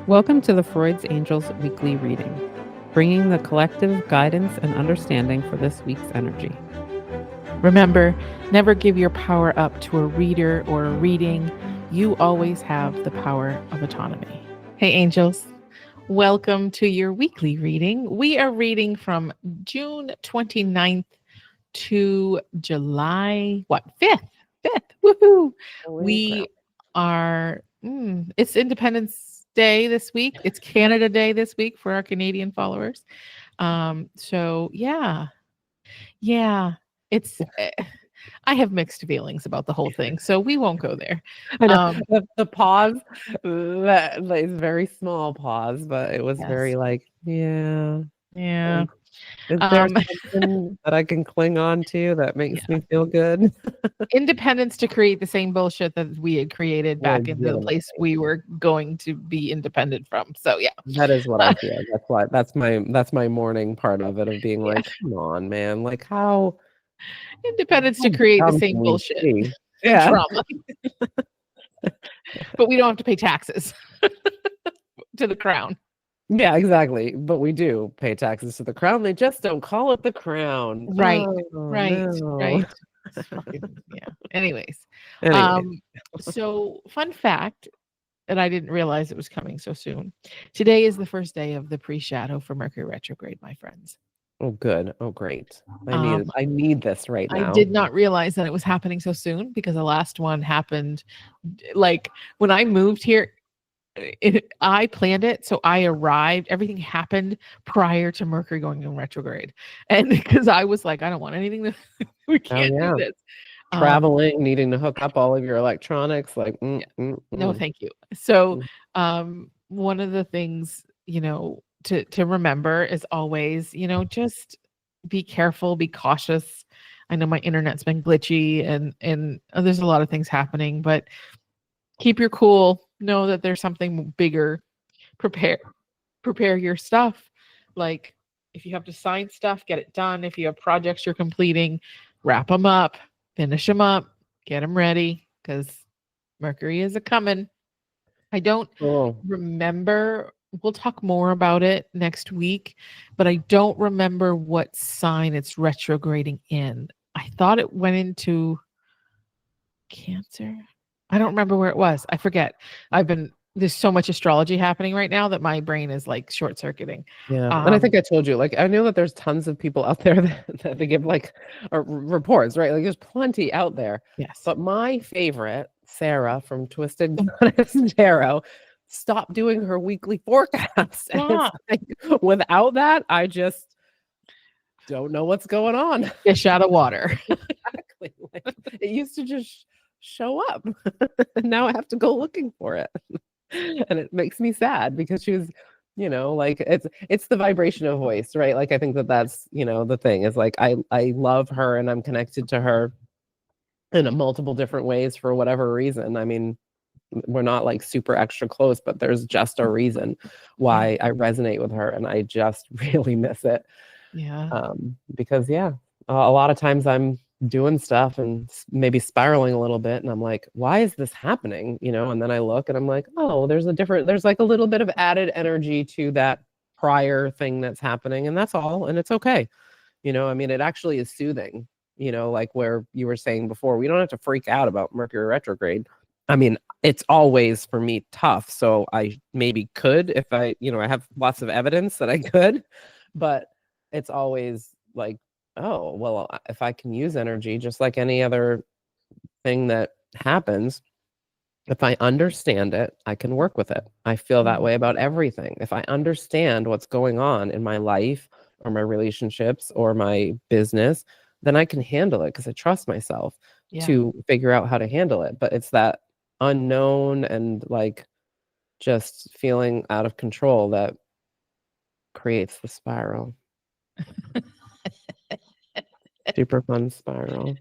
Welcome to the Freud's Angels weekly reading, bringing the collective guidance and understanding for this week's energy. Remember, never give your power up to a reader or a reading. You always have the power of autonomy. Hey, angels. Welcome to your weekly reading. We are reading from June 29th to July, 5th. Woohoo. We are, it's Independence Day this week. It's Canada Day this week for our Canadian followers. So yeah, it's, I have mixed feelings about the whole thing, so we won't go there. I know the pause, that is very small pause, but it was very like, yeah. Is there something that I can cling on to that makes me feel good? Independence to create the same bullshit that we had created back in the place we were going to be independent from. So yeah. That is what I feel. That's my morning part of it, of being like, come on, man. Like how independence to create the same bullshit. Yeah. Trauma. But we don't have to pay taxes to the crown. Yeah, exactly. But we do pay taxes to the crown. They just don't call it the crown. Right. Oh, right. no. Right. Yeah. Anyways. So fun fact, and I didn't realize it was coming so soon. Today is the first day of the pre-shadow for Mercury retrograde, my friends. Oh, good. Oh, great. I need this right now. I did not realize that it was happening so soon because the last one happened like when I moved here. I planned it, so I arrived. Everything happened prior to Mercury going in retrograde, and because I was like, I don't want anything to. We can't do this. Traveling, needing to hook up all of your electronics, like no, thank you. So, one of the things to remember is always, just be careful, be cautious. I know my internet's been glitchy, and there's a lot of things happening, but keep your cool. Know that there's something bigger. Prepare your stuff. Like if you have to sign stuff, get it done. If you have projects you're completing, wrap them up, finish them up, get them ready, because Mercury is a coming. I don't remember. We'll talk more about it next week, but I don't remember what sign it's retrograding in. I thought it went into Cancer. I don't remember where it was. I forget. There's so much astrology happening right now that my brain is like short circuiting. Yeah. And I think I told you, like, I know that there's tons of people out there that they give like reports, right? Like there's plenty out there. Yes. But my favorite, Sarah from Twisted Goddess Tarot, stopped doing her weekly forecast. And like, without that, I just don't know what's going on. Fish out of water. Exactly. Like, it used to just show up. Now I have to go looking for it. And it makes me sad because she was, like it's the vibration of voice, right? Like I think that's, the thing is like I love her and I'm connected to her in a multiple different ways for whatever reason. I mean, we're not like super extra close, but there's just a reason why I resonate with her and I just really miss it. Yeah. Because a lot of times I'm doing stuff and maybe spiraling a little bit and I'm like, why is this happening? And then I look and I'm like, oh, there's like a little bit of added energy to that prior thing that's happening, and that's all, and it's okay. I mean, it actually is soothing, like where you were saying before, we don't have to freak out about Mercury retrograde. I mean, it's always for me tough, so I maybe could if I have lots of evidence that I could, but it's always like, oh, well, if I can use energy just like any other thing that happens, if I understand it, I can work with it. I feel that way about everything. If I understand what's going on in my life or my relationships or my business, then I can handle it because I trust myself to figure out how to handle it. But it's that unknown and like just feeling out of control that creates the spiral. Super fun spiral.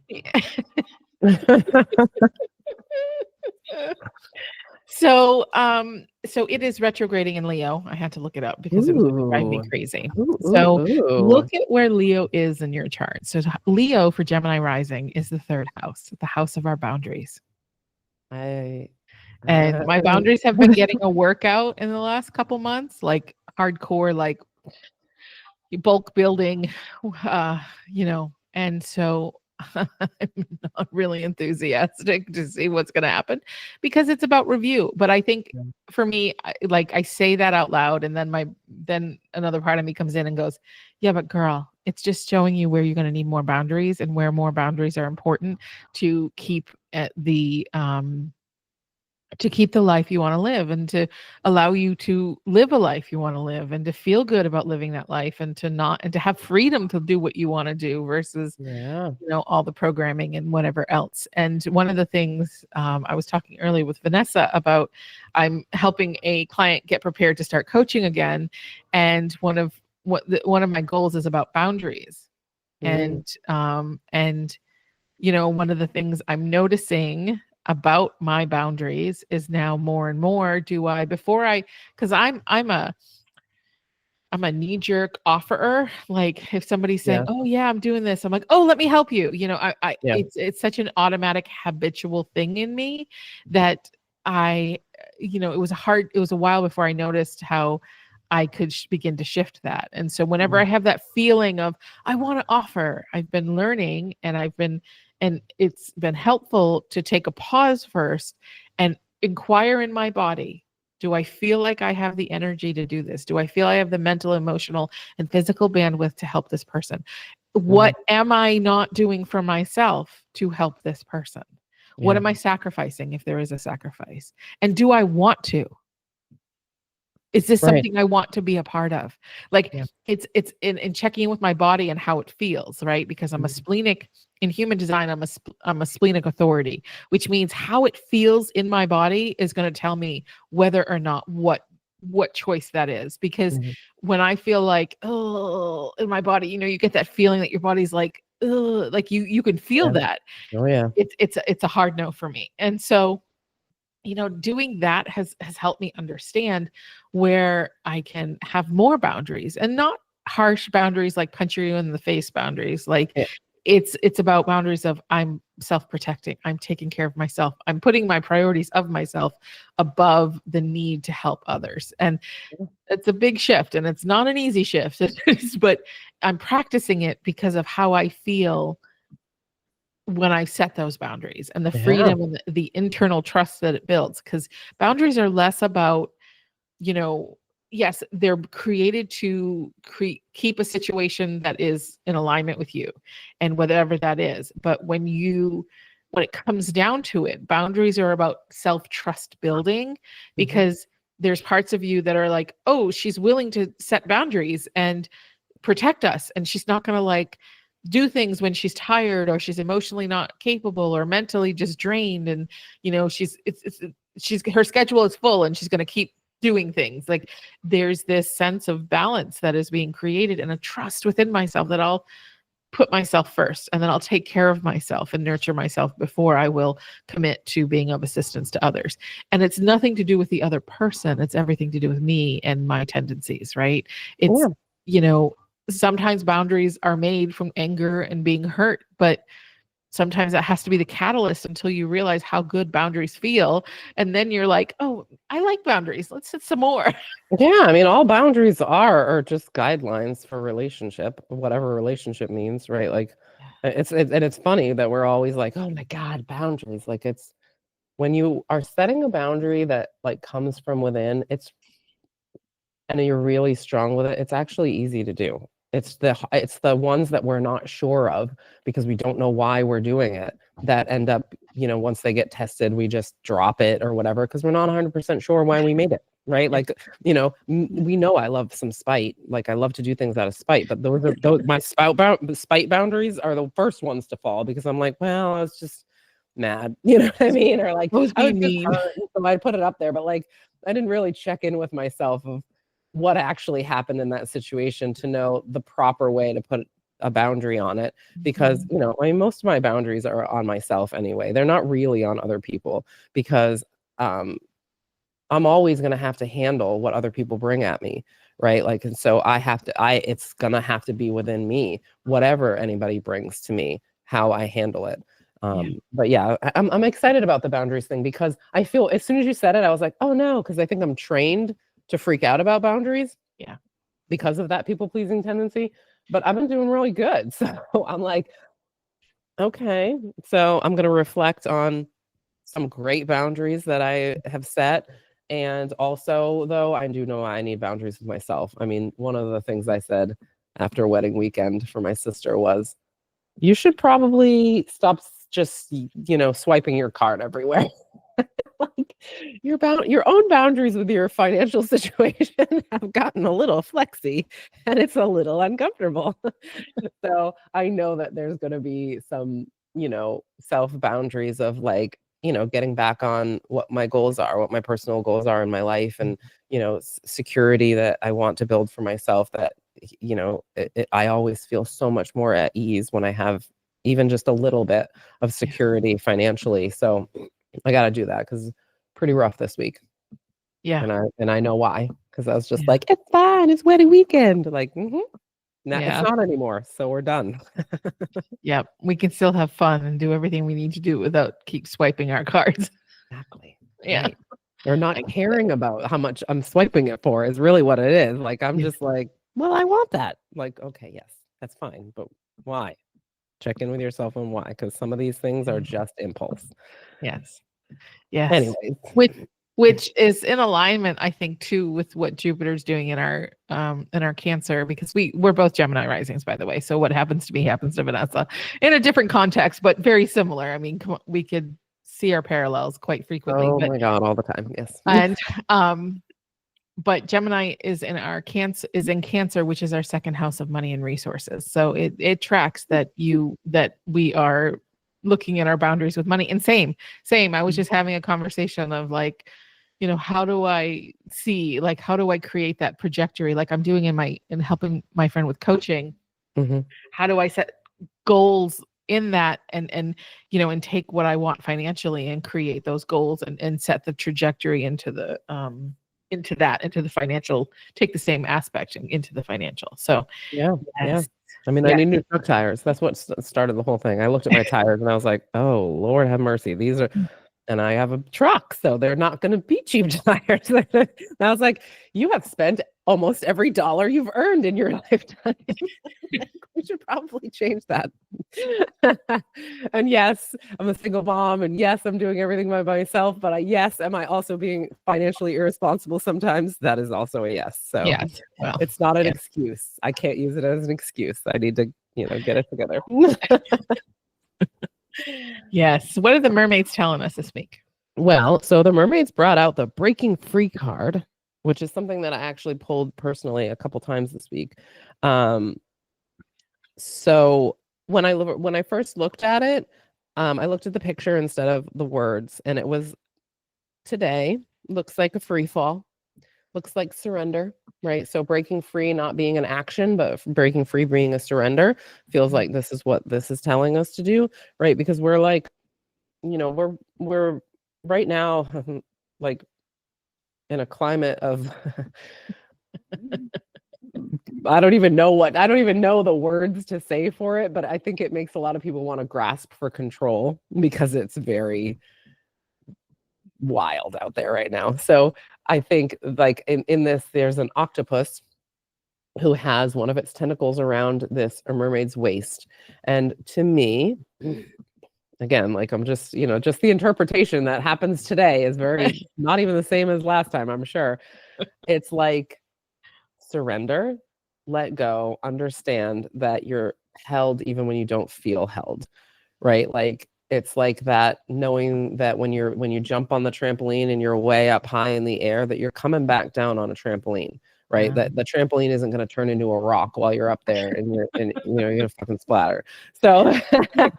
So it is retrograding in Leo. I had to look it up because it was going to drive me crazy. Look at where Leo is in your chart. So Leo for Gemini rising is the third house, the house of our boundaries. And my boundaries have been getting a workout in the last couple months, like hardcore, like bulk building, you know, and so I'm not really enthusiastic to see what's going to happen because it's about review. But I think for me, I say that out loud, and then another part of me comes in and goes, "Yeah, but girl, it's just showing you where you're going to need more boundaries and where more boundaries are important to keep at the to keep the life you want to live and to allow you to live a life you want to live and to feel good about living that life and to have freedom to do what you want to do versus all the programming and whatever else." And one of the things I was talking earlier with Vanessa about, I'm helping a client get prepared to start coaching again, and one of my goals is about boundaries. And one of the things I'm noticing about my boundaries is now more and more because I'm a knee-jerk offerer. Like if somebody's saying, "Oh yeah, I'm doing this," I'm like, "Oh, let me help you." It's such an automatic habitual thing in me that it was a while before I noticed how I could begin to shift that. And so whenever I have that feeling of I want to offer, I've been learning and it's been helpful to take a pause first and inquire in my body. Do I feel like I have the energy to do this? Do I feel I have the mental, emotional, and physical bandwidth to help this person? What am I not doing for myself to help this person? What am I sacrificing if there is a sacrifice? And do I want to? Is this something I want to be a part of? Like it's in checking in with my body and how it feels, right? Because I'm a splenic in human design. I'm a splenic authority, which means how it feels in my body is going to tell me whether or not what choice that is. Because when I feel like, oh, in my body, you get that feeling that your body's like, oh, like you can feel that. Oh yeah. It's a hard no for me. And so doing that has helped me understand where I can have more boundaries, and not harsh boundaries like punch you in the face boundaries. Like it's about boundaries of I'm self-protecting. I'm taking care of myself. I'm putting my priorities of myself above the need to help others. And it's a big shift, and it's not an easy shift, but I'm practicing it because of how I feel when I set those boundaries and the freedom and the internal trust that it builds. Because boundaries are less about, yes, they're created to keep a situation that is in alignment with you and whatever that is. But when it comes down to it, boundaries are about self-trust building, because there's parts of you that are like, oh, she's willing to set boundaries and protect us, and she's not going to do things when she's tired or she's emotionally not capable or mentally just drained, and she's her schedule is full and she's going to keep doing things. Like there's this sense of balance that is being created and a trust within myself that I'll put myself first, and then I'll take care of myself and nurture myself before I will commit to being of assistance to others. And it's nothing to do with the other person. It's everything to do with me and my tendencies, right? It's, sometimes boundaries are made from anger and being hurt, but sometimes that has to be the catalyst until you realize how good boundaries feel. And then you're like, oh, I like boundaries. Let's set some more. Yeah. I mean, all boundaries are just guidelines for relationship, whatever relationship means, right? Like it's funny that we're always like, oh my God, boundaries. Like it's when you are setting a boundary that comes from within, and you're really strong with it, it's actually easy to do. It's the ones that we're not sure of because we don't know why we're doing it that end up, once they get tested, we just drop it or whatever because we're not 100% sure why we made it, right? Like, we know I love some spite. Like I love to do things out of spite, but my spite boundaries are the first ones to fall because I'm like, well, I was just mad, you know what I mean? Or I was just hurt, so I put it up there, but I didn't really check in with myself of what actually happened in that situation to know the proper way to put a boundary on it. Because, most of my boundaries are on myself anyway. They're not really on other people because I'm always going to have to handle what other people bring at me. Right. And so it's going to have to be within me, whatever anybody brings to me, how I handle it. But yeah, I'm excited about the boundaries thing because I feel as soon as you said it, I was like, oh no, because I think I'm trained to freak out about boundaries. Yeah. Because of that people pleasing tendency. But I've been doing really good. So I'm like, okay. So I'm going to reflect on some great boundaries that I have set. And also, though, I do know I need boundaries with myself. I mean, one of the things I said after wedding weekend for my sister was, you should probably stop just, swiping your card everywhere. Like your own boundaries with your financial situation have gotten a little flexy and it's a little uncomfortable. So I know that there's going to be some, self boundaries of like, getting back on what my goals are, what my personal goals are in my life, and, security that I want to build for myself that, I always feel so much more at ease when I have even just a little bit of security financially. So I got to do that because pretty rough this week. Yeah. And I know why, because I was just like, it's fine, it's wedding weekend. Like, it's not anymore. So we're done. Yeah. We can still have fun and do everything we need to do without keep swiping our cards. Exactly. Yeah. Right. They're not caring about how much I'm swiping it for is really what it is. Like, I'm just like, well, I want that. Like, okay, yes, that's fine. But why? Check in with yourself on why, because some of these things are just impulse. Yes. Yes. Anyways. Which is in alignment, I think, too, with what Jupiter's doing in our Cancer, because we're both Gemini risings, by the way. So what happens to me happens to Vanessa in a different context, but very similar. I mean, we could see our parallels quite frequently. Oh my God, all the time. Yes. And but Gemini is in our Cancer, which is our second house of money and resources. So it tracks that we are looking at our boundaries with money. And same. I was just having a conversation of like, how do I see, like, how do I create that trajectory? Like I'm doing in helping my friend with coaching. Mm-hmm. How do I set goals in that and take what I want financially and create those goals and set the trajectory into the financial, take the same aspect into the financial. So yeah. I mean, I need new truck tires. That's what started the whole thing. I looked at my tires and I was like, oh, Lord have mercy. These are, and I have a truck, so they're not going to be cheap tires. And I was like, you have spent almost every dollar you've earned in your lifetime. We should probably change that. And yes, I'm a single mom, and yes, I'm doing everything by myself, but yes, am I also being financially irresponsible sometimes? That is also a yes. So well, it's not an excuse. I can't use it as an excuse. I need to, get it together. Yes. What are the mermaids telling us this week? Well, so the mermaids brought out the breaking free card, which is something that I actually pulled personally a couple times this week. So when I first looked at it, I looked at the picture instead of the words, and it was today looks like a free fall, looks like surrender, right? So breaking free not being an action, but breaking free being a surrender feels like this is what this is telling us to do, right? Because we're like, we're right now like in a climate of I don't even know the words to say for it, but I think it makes a lot of people want to grasp for control because it's very wild out there right now. So I think like in this, there's an octopus who has one of its tentacles around this mermaid's waist. And to me, again, like I'm just, just the interpretation that happens today is very not even the same as last time, I'm sure. It's like surrender, let go, understand that you're held even when you don't feel held, right? Like it's like that knowing that when you jump on the trampoline and you're way up high in the air, that you're coming back down on a trampoline, right? That the trampoline isn't going to turn into a rock while you're up there and you're going to fucking splatter. So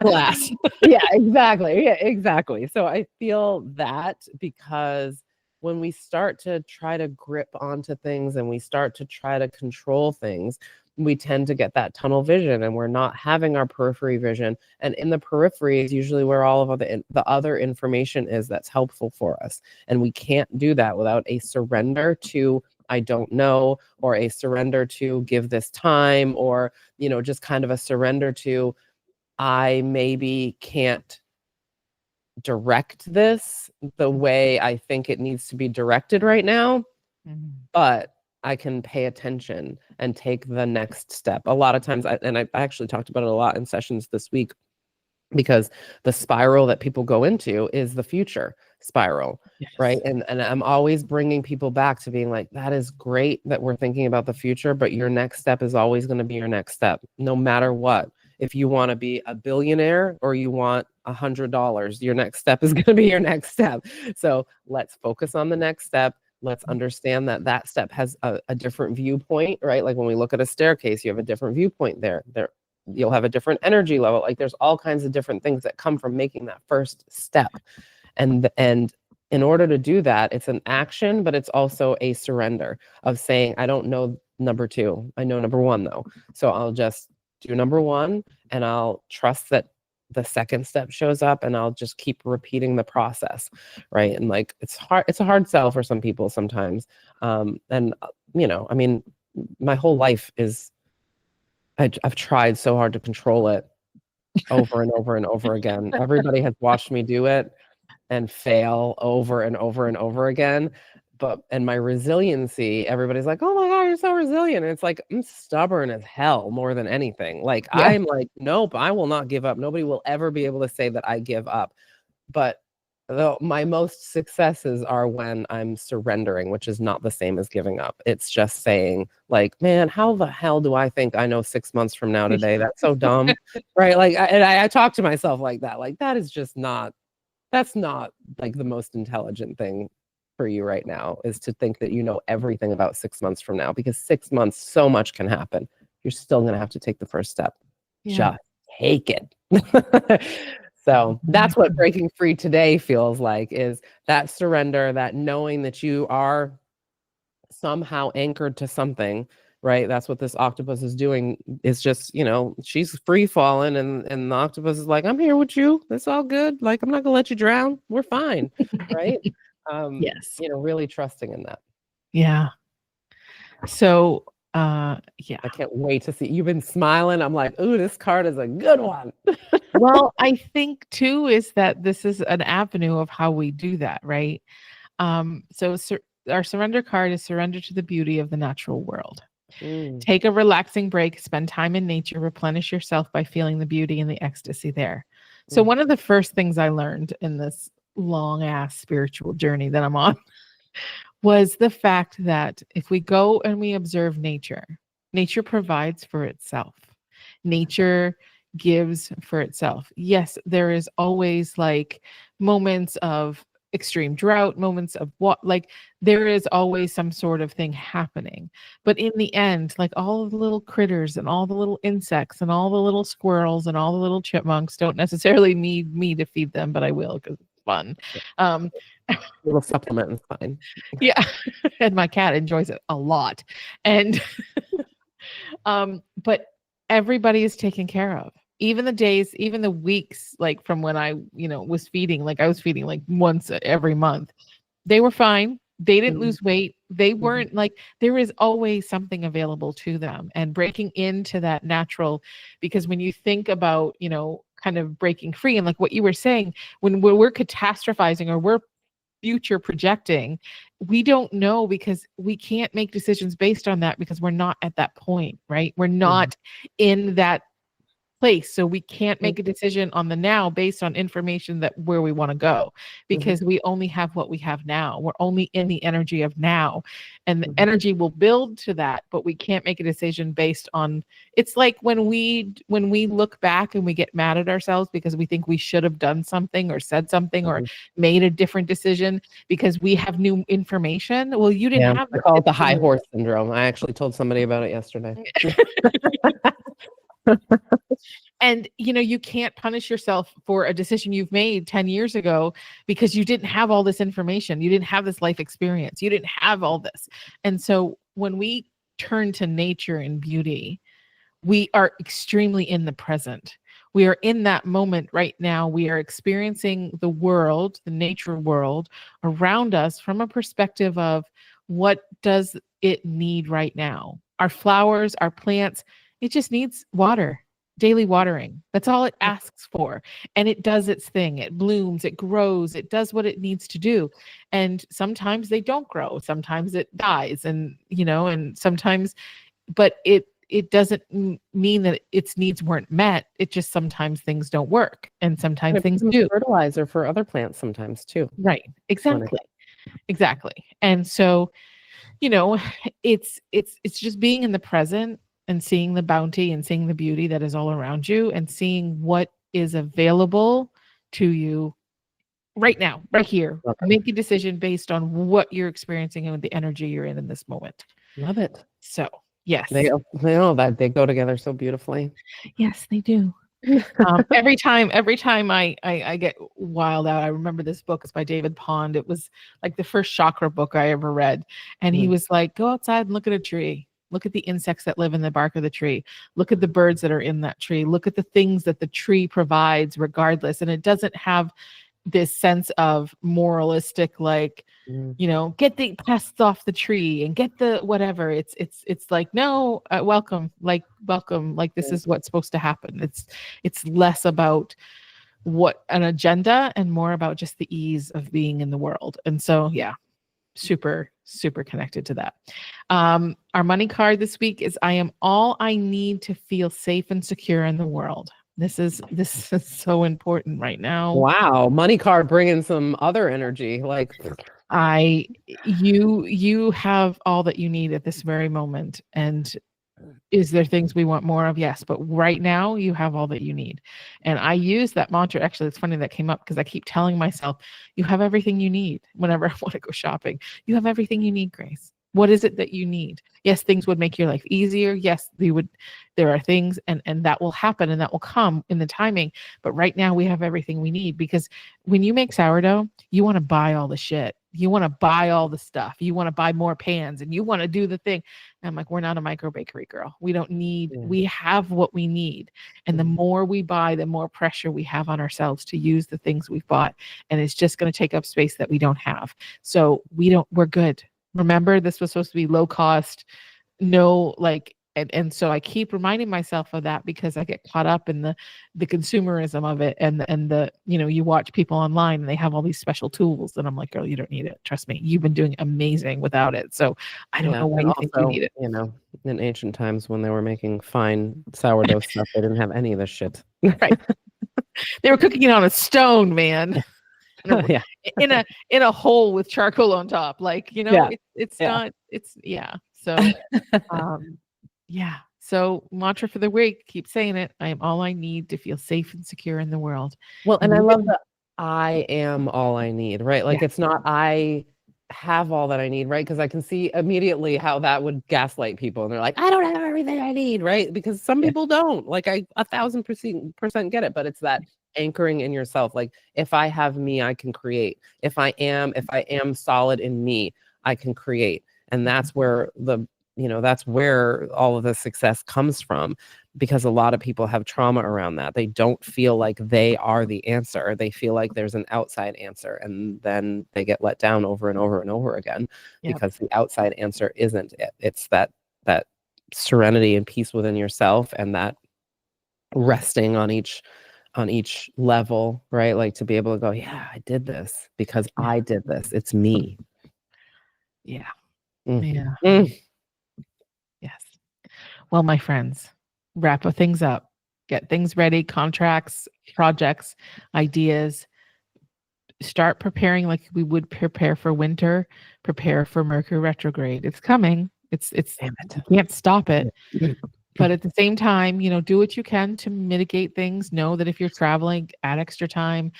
glass. Yeah, exactly. So I feel that because when we start to try to grip onto things and we start to try to control things, we tend to get that tunnel vision and we're not having our periphery vision. And in the periphery is usually where all of the other information is that's helpful for us. And we can't do that without a surrender to I don't know, or a surrender to give this time, or, just kind of a surrender to I maybe can't direct this the way I think it needs to be directed right now, but I can pay attention and take the next step. A lot of times, I actually talked about it a lot in sessions this week, because the spiral that people go into is the future spiral. Yes. Right. And I'm always bringing people back to being like, that is great that we're thinking about the future, but your next step is always going to be your next step, no matter what. If you want to be a billionaire or you want $100, your next step is going to be your next step. So let's focus on the next step. Let's understand that that step has a different viewpoint, right? Like when we look at a staircase, you have a different viewpoint there. You'll have a different energy level. Like there's all kinds of different things that come from making that first step. And in order to do that, it's an action, but it's also a surrender of saying, I don't know number 2. I know number 1 though. So I'll just do number 1 and I'll trust that the second step shows up, and I'll just keep repeating the process. Right. And like, it's a hard sell for some people sometimes. And you know, I mean, my whole life is, I've tried so hard to control it over and over and over again. Everybody has watched me do it and fail over and over and over again. And my resiliency, everybody's like, oh my God, you're so resilient. And it's like, I'm stubborn as hell more than anything. Like, Yeah. I'm like, nope, I will not give up. Nobody will ever be able to say that I give up. But though my most successes are when I'm surrendering, which is not the same as giving up. It's just saying like, man, how the hell do I think I know 6 months from now today? That's so dumb. Right. Like, I talk to myself like that. Like, that is just not, that's not like the most intelligent thing for you right now, is to think that you know everything about 6 months from now, because 6 months, so much can happen. You're still going to have to take the first step. Yeah. Just take it. So that's what breaking free today feels like, is that surrender, that knowing that you are somehow anchored to something, right? That's what this octopus is doing. Is just, you know, she's free falling, and the octopus is like, I'm here with you. It's all good. Like, I'm not gonna let you drown. We're fine. Right. Yes. You know, really trusting in that. Yeah. So yeah. I can't wait to see. You've been smiling. I'm like, ooh, this card is a good one. Well, I think too is that this is an avenue of how we do that, right? So our surrender card is surrender to the beauty of the natural world. Take a relaxing break, spend time in nature, replenish yourself by feeling the beauty and the ecstasy there. So one of the first things I learned in this long ass spiritual journey that I'm on was the fact that if we go and we observe nature, nature provides for itself. Nature gives for itself. Yes, there is always like moments of extreme drought, moments of what, like there is always some sort of thing happening. But in the end, like all of the little critters and all the little insects and all the little squirrels and all the little chipmunks don't necessarily need me to feed them, but I will because it's fun. Little supplement is fine. Yeah. And my cat enjoys it a lot. And but everybody is taken care of. Even the days, even the weeks, like from when I, was feeding, like I was feeding like once every month, they were fine. They didn't lose weight. They weren't like, there is always something available to them, and breaking into that natural, because when you think about, kind of breaking free and like what you were saying, when we're catastrophizing or we're future projecting, we don't know, because we can't make decisions based on that, because we're not at that point, right? We're not in that place. So we can't make a decision on the now based on information that where we want to go, because we only have what we have now. We're only in the energy of now, and the energy will build to that, but we can't make a decision based on, it's like when we look back and we get mad at ourselves because we think we should have done something or said something or made a different decision because we have new information. Well, you didn't have I call it the high horse syndrome. I actually told somebody about it yesterday. And, you can't punish yourself for a decision you've made 10 years ago because you didn't have all this information. You didn't have this life experience. You didn't have all this. And so when we turn to nature and beauty, we are extremely in the present. We are in that moment right now. We are experiencing the world, the nature world around us from a perspective of what does it need right now? Our flowers, our plants, it just needs water. daily watering. That's all it asks for. And it does its thing. It blooms, it grows, it does what it needs to do. And sometimes they don't grow. Sometimes it dies and sometimes, but it doesn't mean that its needs weren't met. It just sometimes things don't work and sometimes It things becomes do. fertilizer for other plants sometimes too. Right. Exactly. Exactly. And so, you know, it's just being in the present and seeing the bounty and seeing the beauty that is all around you and seeing what is available to you right now, right here. Okay. Make a decision based on what you're experiencing and the energy you're in this moment. Love it. So, yes. They know that they go together so beautifully. Yes, they do. Every time I get wild out, I remember this book. It's by David Pond. It was like the first chakra book I ever read. And he was like, go outside and look at a tree. Look at the insects that live in the bark of the tree. Look at the birds that are in that tree. Look at the things that the tree provides regardless. And it doesn't have this sense of moralistic, like, get the pests off the tree and get the whatever. It's like, no, welcome, like this is what's supposed to happen. It's less about what an agenda and more about just the ease of being in the world. And so, yeah, super, super connected to that. Our money card this week is I am all I need to feel safe and secure in the world. This is so important right now. Wow, money card bringing some other energy. Like you have all that you need at this very moment. And is there things we want more of? Yes, but right now you have all that you need. And I use that mantra. Actually, it's funny that came up because I keep telling myself, you have everything you need whenever I want to go shopping. You have everything you need, Grace. What is it that you need? Yes, things would make your life easier. Yes, there are things and that will happen and that will come in the timing. But right now we have everything we need, because when you make sourdough, you want to buy all the shit. You want to buy all the stuff. You want to buy more pans and you want to do the thing. And I'm like, we're not a micro bakery, girl. We don't need, we have what we need. And the more we buy, the more pressure we have on ourselves to use the things we've bought. And it's just going to take up space that we don't have. So we're good. Remember, this was supposed to be low cost, and so I keep reminding myself of that because I get caught up in the consumerism of it and the you watch people online and they have all these special tools and I'm like, girl, you don't need it. Trust me, you've been doing amazing without it. So I don't know why you think you need it. In ancient times when they were making fine sourdough stuff, they didn't have any of this shit. Right. They were cooking it on a stone, man. in a hole with charcoal on top, so mantra for the week, keep saying it. I am all I need to feel safe and secure in the world. Well, and I love that I am all I need, right? Like it's not I have all that I need, right? Because I can see immediately how that would gaslight people and they're like, I don't have everything I need, right? Because some people don't. Like I 1,000% get it, but it's that anchoring in yourself. Like if I have me, I can create. If I am solid in me, I can create. And that's where that's where all of the success comes from, because a lot of people have trauma around that. They don't feel like they are the answer. They feel like there's an outside answer, and then they get let down over and over and over again because the outside answer isn't it. It's that serenity and peace within yourself and that resting on each level, right? Like to be able to go, yeah, I did this because I did this. It's me. Yeah. Mm-hmm. Yes. Well, my friends, wrap things up, get things ready, contracts, projects, ideas. Start preparing like we would prepare for winter, prepare for Mercury retrograde. It's coming. You can't stop it. But at the same time, do what you can to mitigate things. Know that if you're traveling, add extra time,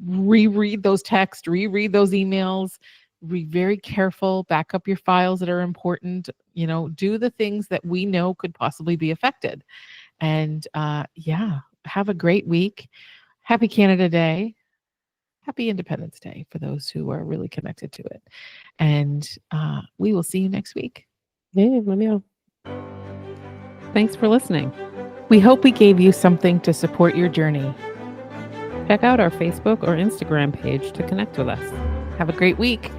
reread those texts, reread those emails, be very careful, back up your files that are important, do the things that we know could possibly be affected. And have a great week. Happy Canada Day. Happy Independence Day for those who are really connected to it. And we will see you next week. Yeah, let me know. Thanks for listening. We hope we gave you something to support your journey. Check out our Facebook or Instagram page to connect with us. Have a great week.